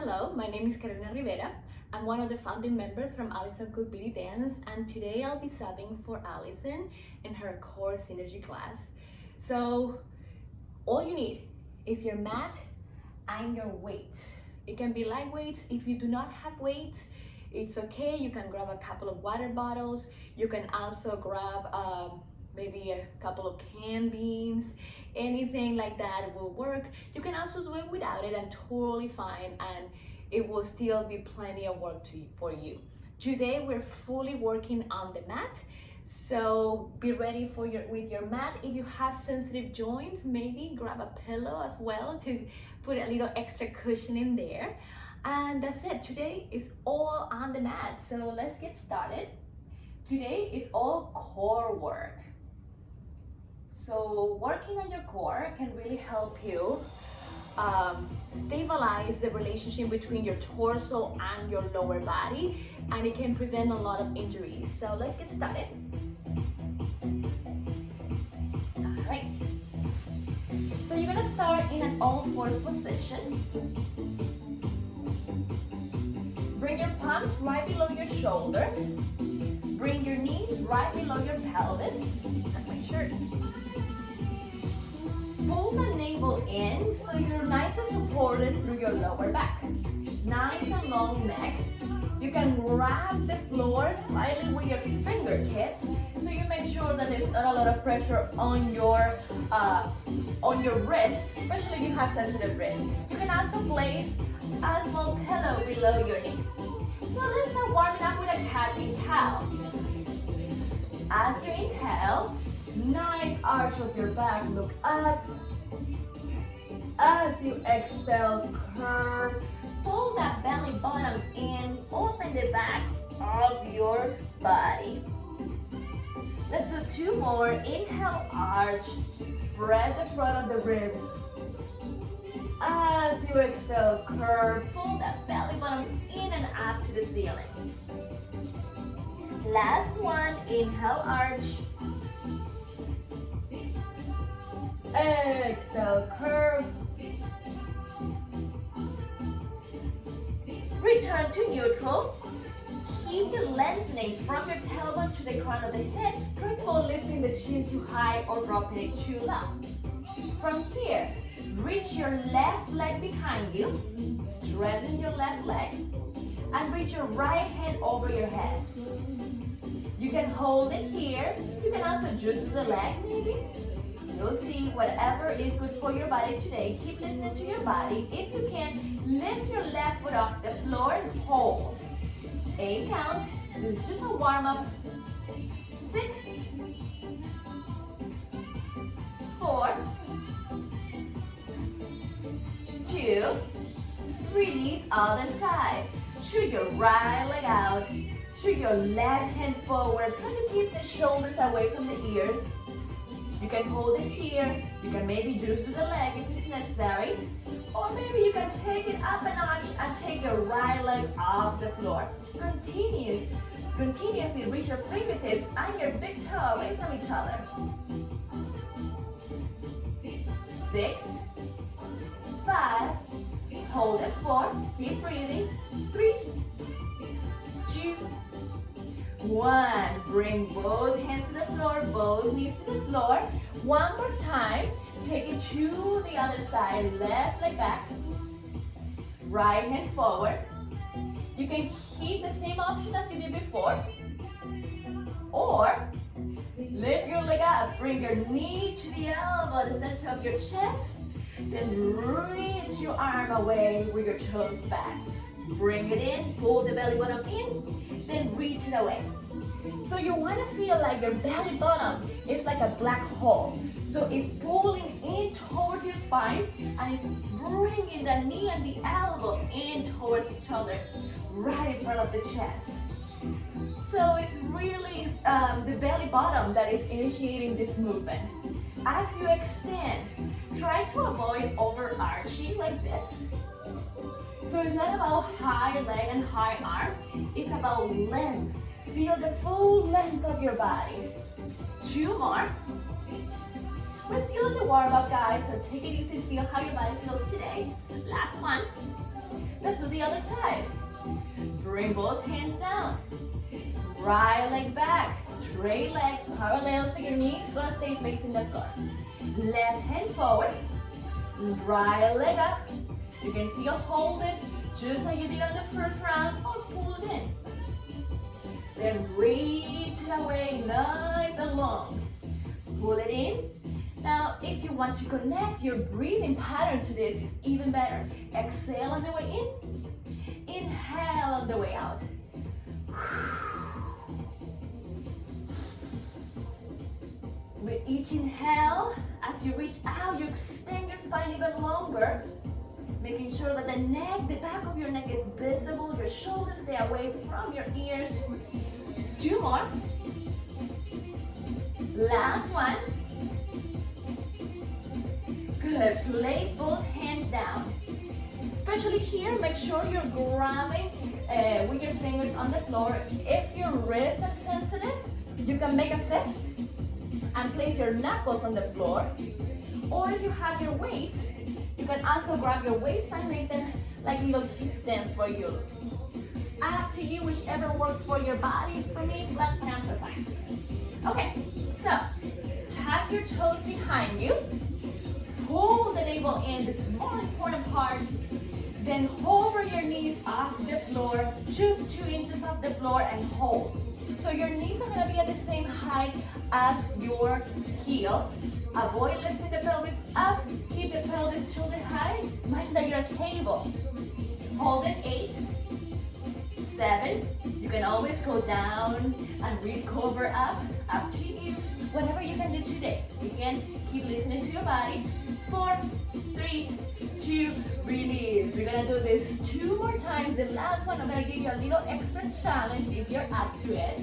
Hello, my name is Carolina Rivera. I'm one of the founding members from Allison Cook Beauty Dance, and today I'll be subbing for Allison in her core synergy class. So all you need is your mat and your weights. It can be light weights. If you do not have weights, it's okay. You can grab a couple of water bottles. You can also grab maybe a couple of canned beans. Anything like that will work. You can also do it without it and totally fine, and it will still be plenty of work for you. Today we're fully working on the mat, so be ready with your mat. If you have sensitive joints, maybe grab a pillow as well to put a little extra cushion in there. And that's it. Today is all on the mat, so let's get started. Today is all core work. So working on your core can really help you stabilize the relationship between your torso and your lower body, and it can prevent a lot of injuries. So let's get started. All right. So you're gonna start in an all-fours position. Bring your palms right below your shoulders. Bring your knees right below your pelvis. That's my shirt. Pull the navel in so you're nice and supported through your lower back. Nice and long neck. You can grab the floor slightly with your fingertips so you make sure that there's not a lot of pressure on your wrists, especially if you have sensitive wrists. You can also place a small pillow below your knees. So let's start warming up with a cat-cow. As you inhale, nice arch of your back, look up. As you exhale, curve. Pull that belly button in, open the back of your body. Let's do two more. Inhale, arch. Spread the front of the ribs. As you exhale, curve. Pull that belly button in and up to the ceiling. Last one. Inhale, arch. Exhale, curve. Return to neutral. Keep the lengthening from your tailbone to the crown of the head. Try to avoid lifting the chin too high or dropping it too low. From here, reach your left leg behind you. Straighten your left leg. And reach your right hand over your head. You can hold it here. You can also just do the leg maybe. You'll see whatever is good for your body today. Keep listening to your body. If you can, lift your left foot off the floor and hold. 8 counts. This is just a warm-up. 6, 4, 2, release other side. Shoot your right leg out. Shoot your left hand forward. Try to keep the shoulders away from the ears. You can hold it here. You can maybe just do the leg if it's necessary. Or maybe you can take it up a notch and take your right leg off the floor. Continuously reach your fingertips and your big toe away from each other. 6, 5, hold it 4, keep breathing. 3, 2, 1. Bring both hands to the floor, both knees to the floor. One more time. Take it to the other side. Left leg back. Right hand forward. You can keep the same option as you did before. Or lift your leg up. Bring your knee to the elbow, the center of your chest. Then reach your arm away with your toes back. Bring it in, pull the belly button in, then reach it away. So you want to feel like your belly button is like a black hole. So it's pulling in towards your spine, and it's bringing the knee and the elbow in towards each other, right in front of the chest. So it's really the belly button that is initiating this movement. As you extend, try to avoid overarching like this. So it's not about high leg and high arm, it's about length. Feel the full length of your body. 2 more. We're still in the warm-up, guys, so take it easy, feel how your body feels today. Last one. Let's do the other side. Bring both hands down. Right leg back, straight leg, parallel to your knees, gonna stay facing the floor. Left hand forward, right leg up. You can still hold it, just like you did on the first round, or pull it in. Then reach it away, nice and long. Pull it in. Now, if you want to connect your breathing pattern to this, it's even better. Exhale on the way in, inhale on the way out. With each inhale, as you reach out, you extend your spine even longer, making sure that the neck, the back of your neck is visible, your shoulders stay away from your ears. 2 more. Last one. Good. Place both hands down. Especially here, make sure you're grabbing with your fingers on the floor. If your wrists are sensitive, you can make a fist and place your knuckles on the floor. Or if you have your weights, you can also grab your weights and make them like little kickstands for you. Up to you, whichever works for your body. For me, flat palms are fine. Okay, so tuck your toes behind you. Pull the navel in, this is the more important part. Then hover your knees off the floor, just 2 inches off the floor and hold. So your knees are gonna be at the same height as your heels. Avoid lifting the pelvis up, keep the pelvis shoulder high. Imagine that you're at a table. Hold it, 8, 7. You can always go down and recover up to you. Whatever you can do today. Again, keep listening to your body. 4, 3, 2, release. We're gonna do this 2 more times. The last one, I'm gonna give you a little extra challenge if you're up to it.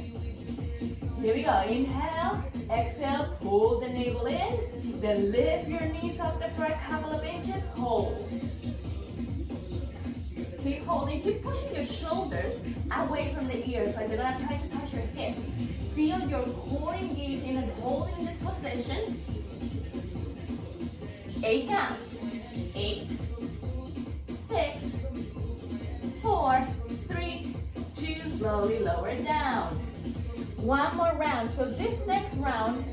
Here we go. Inhale, exhale, pull the navel in. Then lift your knees off the floor a couple of inches. Hold. Keep holding, keep pushing your shoulders away from the ears, like they're gonna try to touch your hips. Feel your core engage in and holding this position. 8 counts. 8, 6, 4, 3, 2, slowly lower it down. 1 more round. So this next round,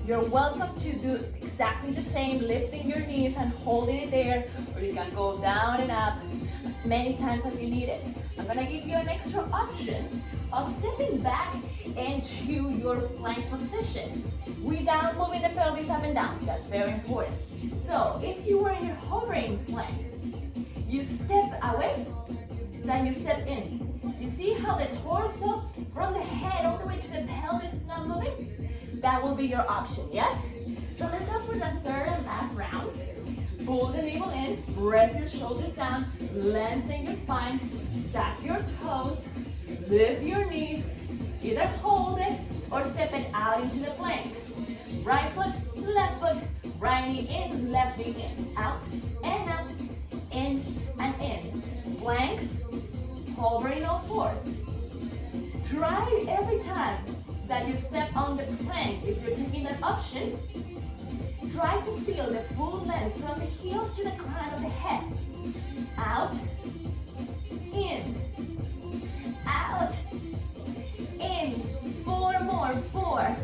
you're welcome to do exactly the same, lifting your knees and holding it there, or you can go down and up as many times as you need it. I'm gonna give you an extra option of stepping back into your plank position without moving the pelvis up and down. That's very important. So if you were in your hovering plank, you step away, then you step in. You see how the torso from the head all the way to the pelvis is not moving? That will be your option, yes? So let's go for the third and last round. Pull the navel in, press your shoulders down, lengthen your spine, tuck your toes, lift your knees, either hold it or step it out into the plank. Right foot, right knee in, left knee in, out, in and in. Plank, hovering all 4s. Try every time that you step on the plank, if you're taking that option, try to feel the full length from the heels to the crown of the head. Out, in, out, in. 4 more, 4.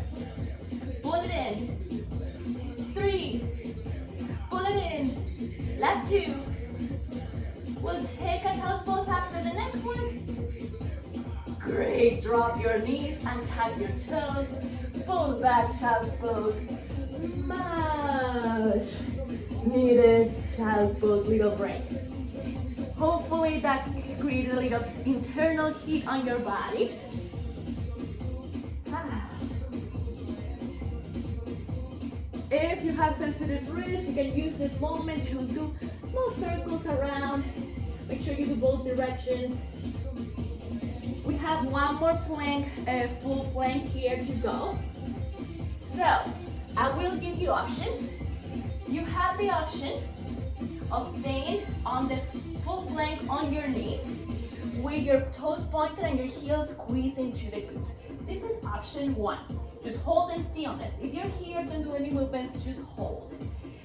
Pull it in. 3, pull it in. Last 2. We'll take a child's pose after the next one. Great, drop your knees and tap your toes. Pull back, child's pose. Much needed child's pose, little break. Hopefully that created a little internal heat on your body. If you have sensitive wrists, you can use this moment to do small circles around. Make sure you do both directions. We have 1 more plank, full plank here to go. So, I will give you options. You have the option of staying on the full plank on your knees with your toes pointed and your heels squeezing to the glutes. This is option 1. Just hold in stillness. If you're here, don't do any movements, just hold.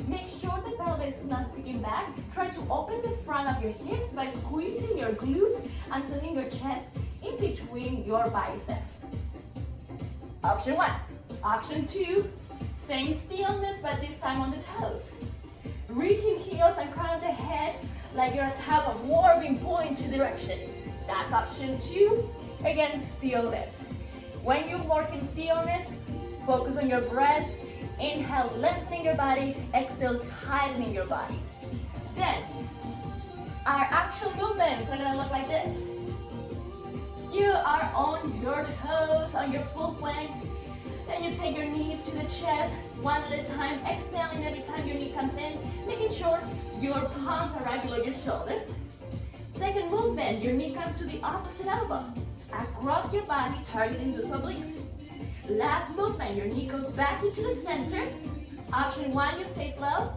Make sure the pelvis is not sticking back. Try to open the front of your hips by squeezing your glutes and sending your chest in between your biceps. Option 1. Option 2, same stillness, but this time on the toes. Reaching heels and crown of the head like you're a tug of war being pulled in 2 directions. That's option 2. Again, stillness. When you work in stillness, focus on your breath. Inhale, lengthening your body. Exhale, tightening your body. Then, our actual movements are gonna look like this. You are on your toes, on your full plank. Then you take your knees to the chest, one at a time, exhaling every time your knee comes in, making sure your palms are right below your shoulders. Second movement, your knee comes to the opposite elbow. Across your body, targeting those obliques. Last movement, your knee goes back into the center. Option 1, you stay slow.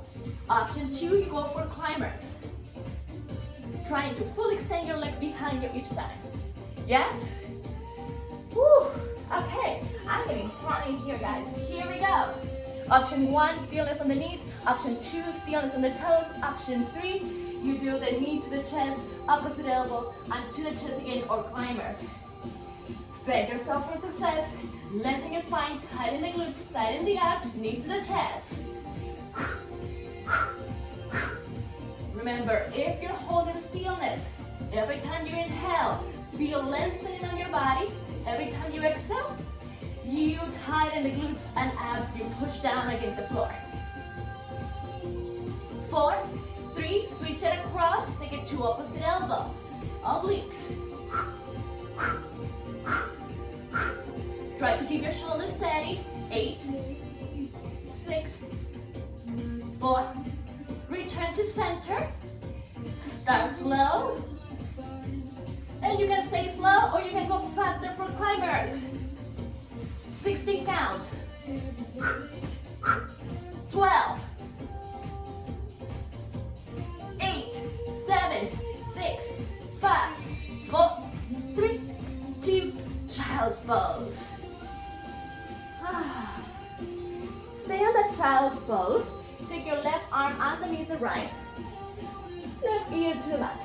Option 2, you go for climbers. Trying to fully extend your legs behind you each time. Yes? Woo. Okay, I'm getting hot in here, guys. Here we go. Option 1, stillness on the knees. Option 2, stillness on the toes. Option 3, you do the knee to the chest, opposite elbow, and to the chest again, or climbers. Set yourself for success. Lengthen your spine, tighten the glutes, tighten the abs, knees to the chest. Remember, if you're holding stillness, every time you inhale, feel lengthening on your body. Every time you exhale, you tighten the glutes and abs, you push down against the floor. 4, 3, switch it across, take it to opposite elbow. Obliques. Try to keep your shoulders steady. 8, 6, 4, return to center. Start slow. And you can stay slow or you can go faster for climbers. 16 counts. 12, 8, 7, 6, 5, 4, 3, 2, child's pose. Stay on the child's pose. Take your left arm underneath the right. Left ear to the back.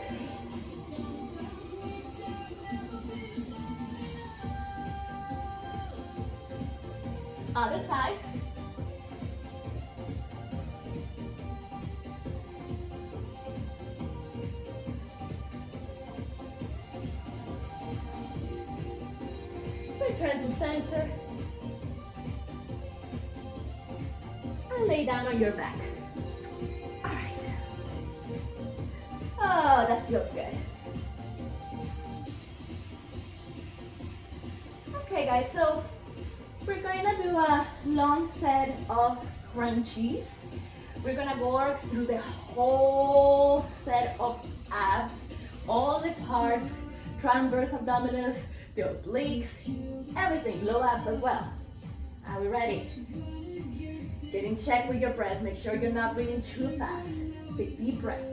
Other side. Return to center. And lay down on your back. All right. Oh, that feels good. Okay, guys, so we're going to do a long set of crunchies. We're going to work through the whole set of abs, all the parts, transverse abdominis, the obliques, everything, low abs as well. Are we ready? Get in check with your breath. Make sure you're not breathing too fast. Take deep breath.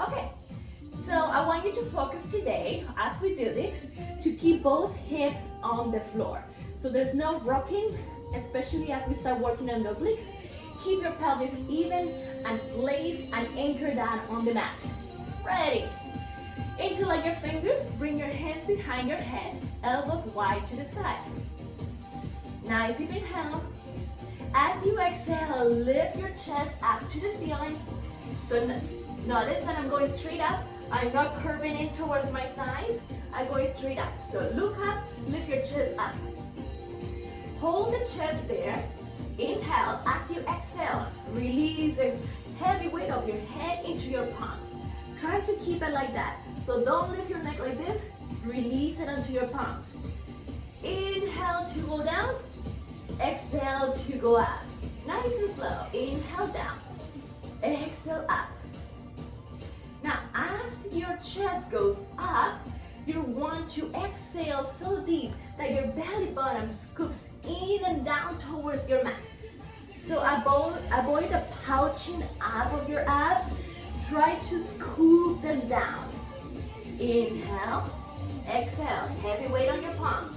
Okay, so I want you to focus today, as we do this, to keep both hips on the floor. So there's no rocking, especially as we start working on the obliques. Keep your pelvis even and place and anchor down on the mat. Ready? Interlock your fingers, bring your hands behind your head, elbows wide to the side. Nice deep inhale. As you exhale, lift your chest up to the ceiling. So notice that I'm going straight up. I'm not curving in towards my thighs. I'm going straight up. So look up, lift your chest up. Hold the chest there. Inhale. As you exhale, release the heavy weight of your head into your palms. Try to keep it like that. So don't lift your neck like this. Release it onto your palms. Inhale to go down. Exhale to go up. Nice and slow. Inhale down. Exhale up. Now, as your chest goes up, you want to exhale so deep that your belly button scoops in and down towards your mat. So avoid the pouching up of your abs. Try to scoop them down. Inhale, exhale, heavy weight on your palms.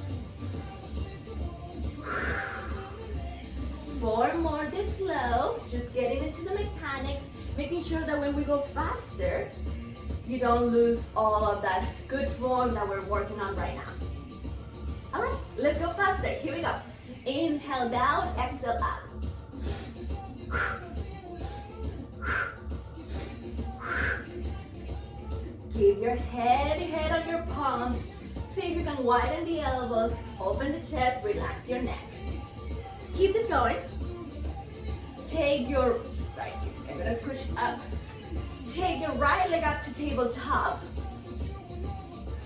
4 more this slow, just getting into the mechanics, making sure that when we go faster, you don't lose all of that good form that we're working on right now. All right, let's go faster. Here we go. Inhale down, exhale up. Keep your heavy head on your palms. See if you can widen the elbows, open the chest, relax your neck. Keep this going. Take your, I'm gonna squish up. Take your right leg up to tabletop.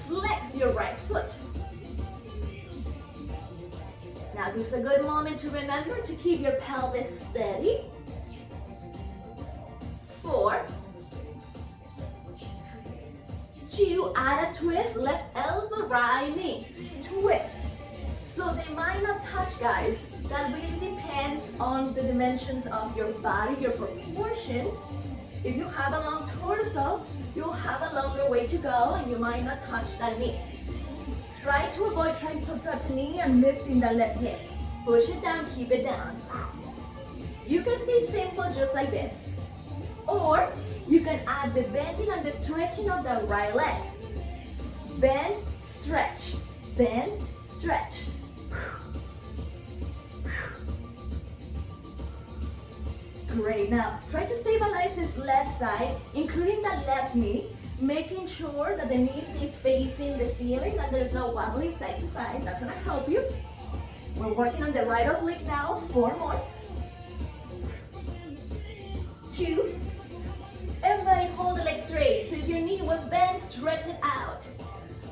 Flex your right foot. Now this is a good moment to remember to keep your pelvis steady. 4, 2, add a twist, left elbow, right knee, twist. So they might not touch, guys. That really depends on the dimensions of your body, your proportions. If you have a long torso, you'll have a longer way to go and you might not touch that knee. Try to avoid trying to touch the knee and lifting the left hip. Push it down, keep it down. You can stay simple just like this. Or you can add the bending and the stretching of the right leg. Bend, stretch, bend, stretch. Great, now try to stabilize this left side, including the left knee, making sure that the knee stays facing the ceiling and there's no wobbling side to side. That's gonna help you. We're working on the right oblique now, 4 more. 2. Everybody hold the leg straight. So if your knee was bent, stretch it out.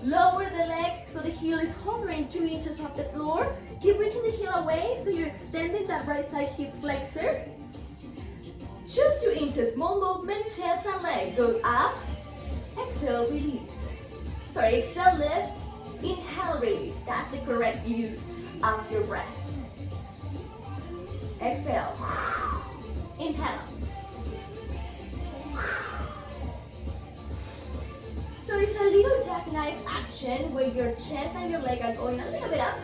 Lower the leg so the heel is hovering 2 inches off the floor. Keep reaching the heel away so you're extending that right side hip flexor. Just 2 inches, more movement, chest and leg. Go up, exhale, release. Exhale, lift, inhale, release. That's the correct use of your breath. Exhale, inhale. So it's a little jackknife action where your chest and your leg are going a little bit up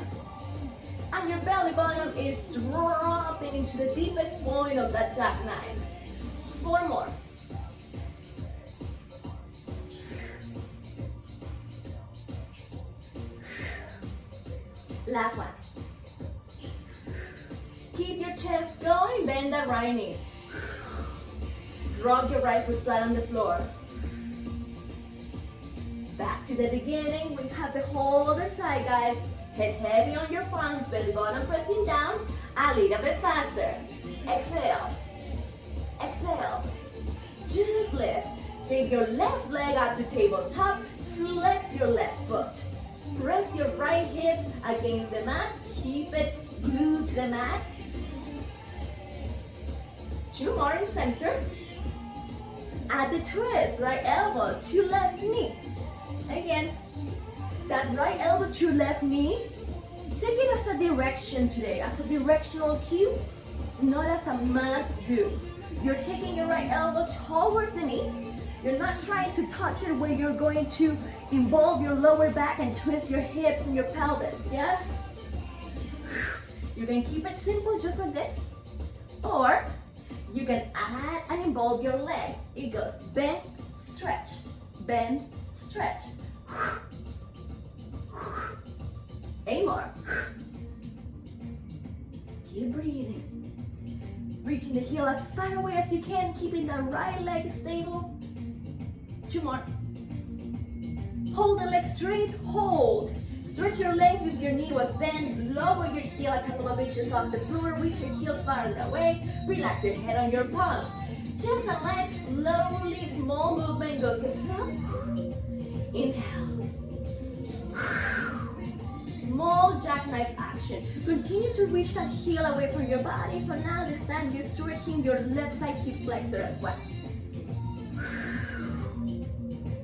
and your belly bottom is dropping into the deepest point of that jackknife. 4 more. Last one. Keep your chest going, bend that right knee. Drop your right foot flat on the floor. Back to the beginning, we have the whole other side, guys. Head heavy on your palms, belly bottom pressing down, a little bit faster. Exhale, exhale, just lift. Take your left leg up to tabletop, flex your left foot. Press your right hip against the mat, keep it glued to the mat. 2 more in center. Add the twist, right elbow to left knee. Again, that right elbow to left knee, take it as a direction today, as a directional cue, not as a must do. You're taking your right elbow towards the knee. You're not trying to touch it where you're going to involve your lower back and twist your hips and your pelvis, yes? You can keep it simple just like this. Or you can add and involve your leg. It goes bend, stretch, bend, stretch. 8 more. Keep breathing. Reaching the heel as far away as you can, keeping the right leg stable. 2 more. Hold the leg straight, hold. Stretch your legs if your knee was bent. Lower your heel a couple of inches off the floor. Reach your heel farther away. Relax your head on your palms. Chest and legs slowly, small movement goes exhale. Inhale. Small jackknife action. Continue to reach that heel away from your body. So now this time you're stretching your left side hip flexor as well.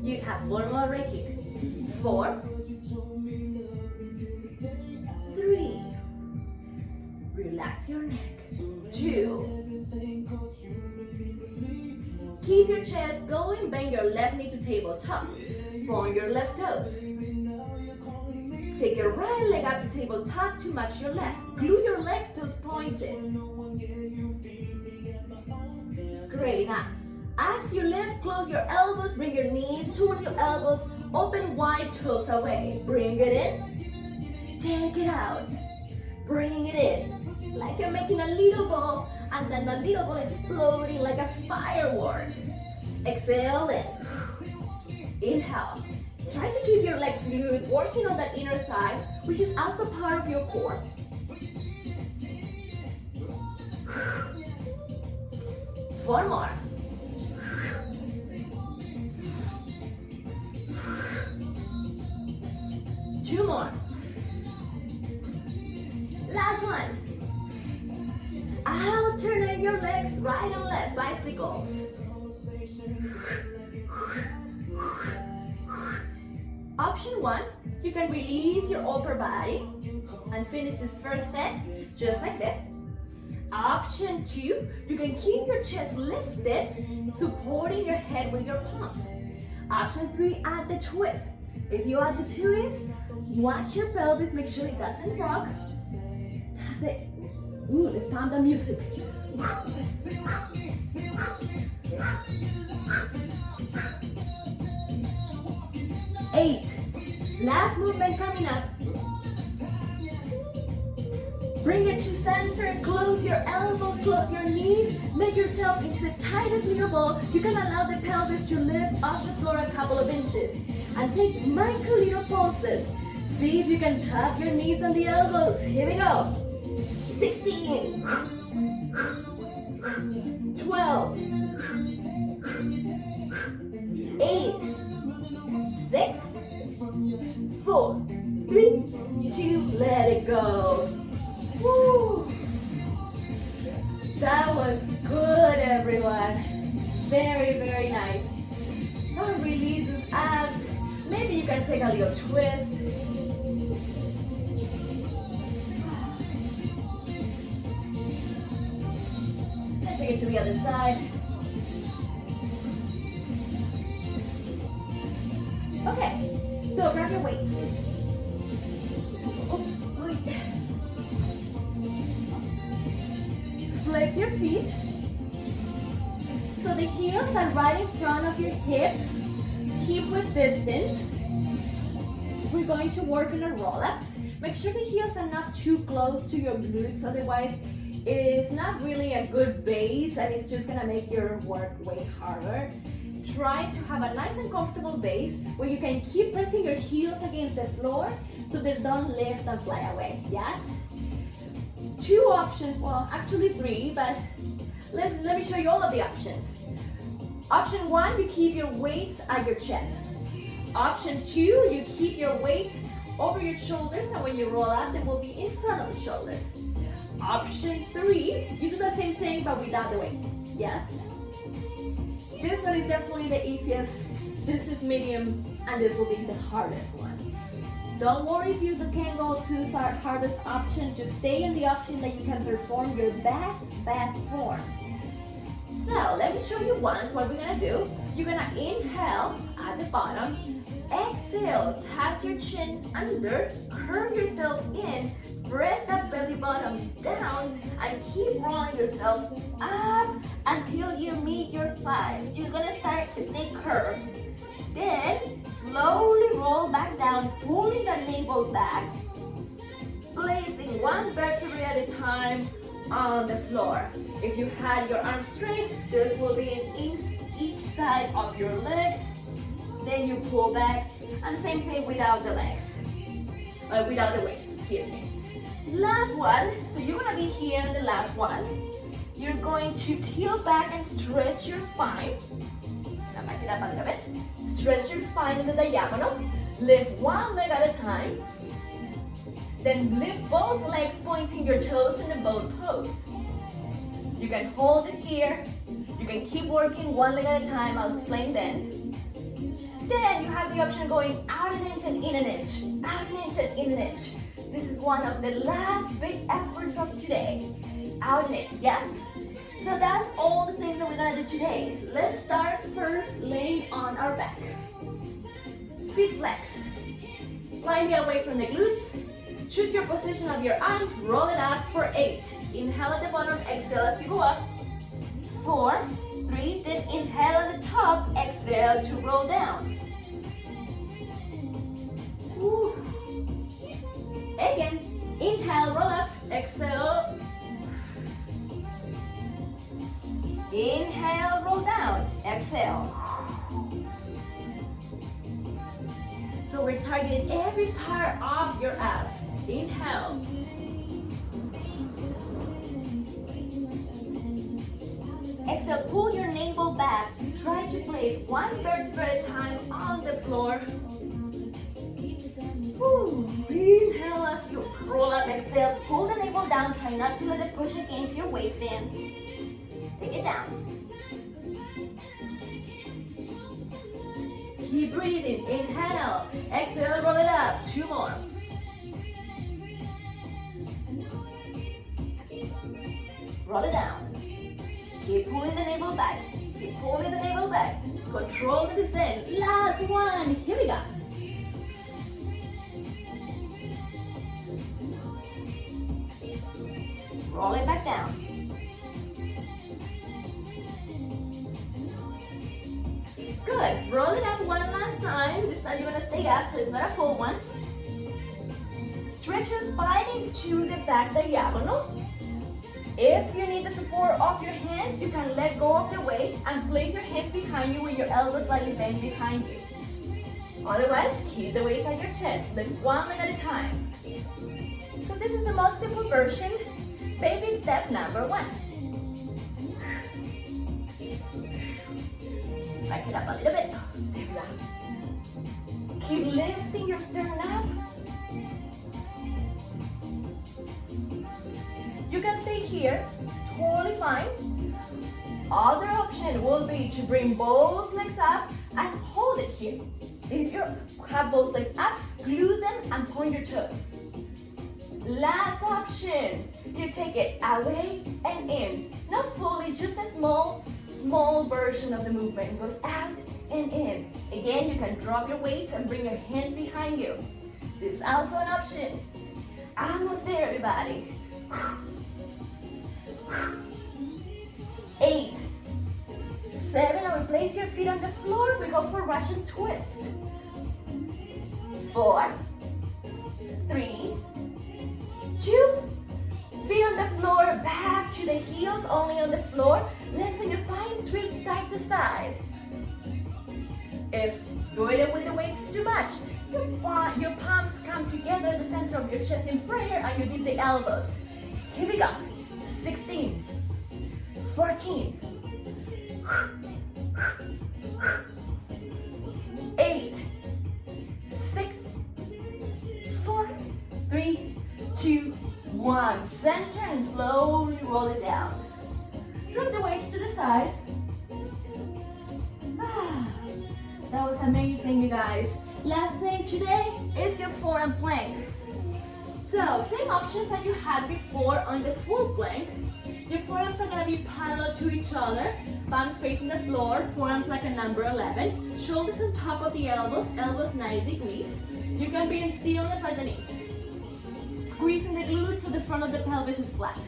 You have 1 more right here. 4, 3. Relax your neck. 2. Keep your chest going. Bend your left knee to tabletop. Point your left toes. Take your right leg up to tabletop to match your left. Glue your legs, toes pointed. Great. Now, As you lift, close your elbows, bring your knees towards your elbows, open wide, toes away. Bring it in, take it out, bring it in. Like you're making a little ball, and then the little ball exploding like a firework. Exhale in. Inhale. Try to keep your legs good, working on that inner thigh, which is also part of your core. Four more. Two more. Last one. Alternate your legs right and left, bicycles. Option one, you can release your upper body and finish this first set just like this. Option two, you can keep your chest lifted, supporting your head with your palms. Option three, add the twist. If you add the twist, watch your pelvis, make sure it doesn't rock. That's it. Ooh, let's pump the music. 8. Last movement coming up. Bring it to center, close your elbows, close your knees, make yourself into the tightest little ball. You can allow the pelvis to lift off the floor a couple of inches. And take micro little pulses. See if you can tap your knees and the elbows. Here we go. 16. 12. 8. 6. 4. 3. 2. Let it go. Woo. That was good, everyone. Very, very nice. Now releases abs. Maybe you can take a little twist. Let's take it to the other side. Okay, so grab your weights. Flex your feet. So the heels are right in front of your hips. Hip width distance. We're going to work on a roll-ups. Make sure the heels are not too close to your glutes, otherwise it's not really a good base and it's just gonna make your work way harder. Try to have a nice and comfortable base where you can keep pressing your heels against the floor so they don't lift and fly away, yes? 2 options, well actually 3, but let me show you all of the options. Option 1, you keep your weights at your chest. Option 2, you keep your weights over your shoulders, and when you roll up, they will be in front of the shoulders. Option 3, you do the same thing but without the weights, yes? This one is definitely the easiest, this is medium, and this will be the hardest one. Don't worry if you can't go to the hardest option, just stay in the option that you can perform your best form. So let me show you once what we're gonna do. You're gonna inhale at the bottom, exhale, tap your chin under, curve yourself in, press that belly button down, and keep rolling yourself up until you meet your thighs. You're gonna stay curved. Then slowly roll back down, pulling the navel back, placing one vertebrae at a time on the floor. If you had your arms straight, this will be in each side of your legs. Then you pull back, and same thing without the legs, without the weights, excuse me. Last one, so you're gonna be here in the last one. You're going to tilt back and stretch your spine. Back it up a little bit. Stretch your spine in the diagonal. Lift one leg at a time. Then lift both legs, pointing your toes in the boat pose. You can hold it here. You can keep working one leg at a time. I'll explain then. Then you have the option going out an inch and in an inch. Out an inch and in an inch. This is one of the last big efforts of today. Out and in, yes? So that's all the things that we're gonna do today. Let's start first laying on our back. Feet flex. Slightly away from the glutes. Choose your position of your arms, roll it up for 8. Inhale at the bottom, exhale as you go up. 4, 3, then inhale at the top, exhale to roll down. Woo. Again, inhale, roll up, exhale. Inhale, roll down, exhale. So we're targeting every part of your abs. Inhale. Exhale, pull your navel back. Try to place one vertebra at a time on the floor. Woo. Inhale as you roll up, exhale, pull the navel down. Try not to let it push against your waistband. Take it down. Keep breathing. Inhale. Exhale, roll it up. 2 more. Roll it down. Keep pulling the navel back. Keep pulling the navel back. Control the descent. Last one. Here we go. Roll it back down. Good. Roll it up one last time. This time you're going to stay up, so it's not a full one. Stretch your spine into the back diagonal. If you need the support of your hands, you can let go of the weights and place your hands behind you with your elbows slightly bent behind you. Otherwise, keep the weights at your chest. Lift 1 leg at a time. So this is the most simple version. Baby step number 1. Back it up a little bit. There we go. Keep lifting your sternum up. You can stay here, totally fine. Other option will be to bring both legs up and hold it here. If you have both legs up, glue them and point your toes. Last option, you take it away and in. Not fully, just a small version of the movement. It goes out and in. Again, you can drop your weights and bring your hands behind you. This is also an option. Almost there, everybody. 8, 7, and we place your feet on the floor. We go for Russian twist. 4, 3, 2, feet on the floor, back to the heels, only on the floor. Lengthen your spine, twist side to side. If doing it with the weights is too much, your palms come together at the center of your chest in prayer and you dip the elbows. Here we go. 16, 14, 8, 6, 4, 3, 2, 1. Center and slowly roll it down. Drop the weights to the side. That was amazing, you guys. Last thing today is your forearm plank. So, same options that you had before on the full plank. Your forearms are going to be parallel to each other. Palms facing the floor, forearms like a number 11. Shoulders on top of the elbows, elbows 90 degrees. You can be in stillness at the knees. Squeezing the glutes so the front of the pelvis is flat.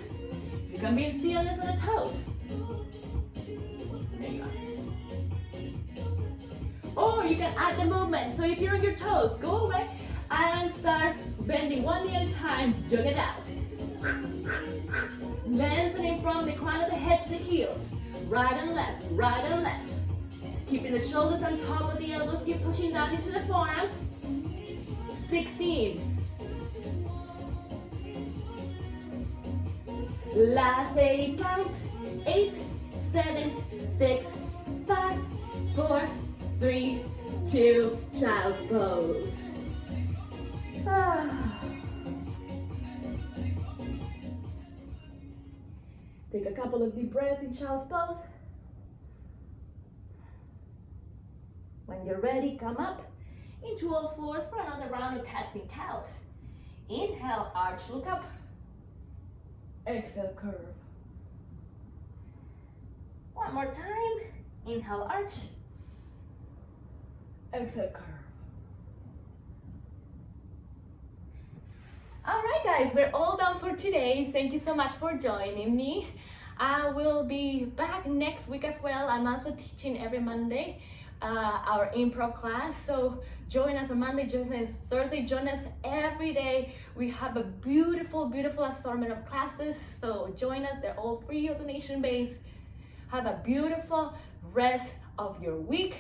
You can be in stillness on the toes. There you go. Or you can add the movement. So if you're on your toes, go away and start bending one knee at a time. Jog it out. Lengthening from the crown of the head to the heels. Right and left, right and left. Keeping the shoulders on top of the elbows. Keep pushing down into the forearms. 16. Last 8 counts. 8, 7, 6, 5, 4, 3, 2, child's pose. Take a couple of deep breaths in child's pose. When you're ready, come up into all fours for another round of cats and cows. Inhale, arch, look up. Exhale, curve. One more time. Inhale, arch. Exhale, curve. All right, guys, we're all done for today. Thank you so much for joining me. I will be back next week as well. I'm also teaching every Monday our improv class. So join us on Monday, join us Thursday, join us every day. We have a beautiful, beautiful assortment of classes. So join us. They're all free or donation based. Have a beautiful rest of your week.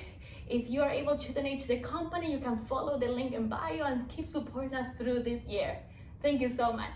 If you are able to donate to the company, you can follow the link in bio and keep supporting us through this year. Thank you so much.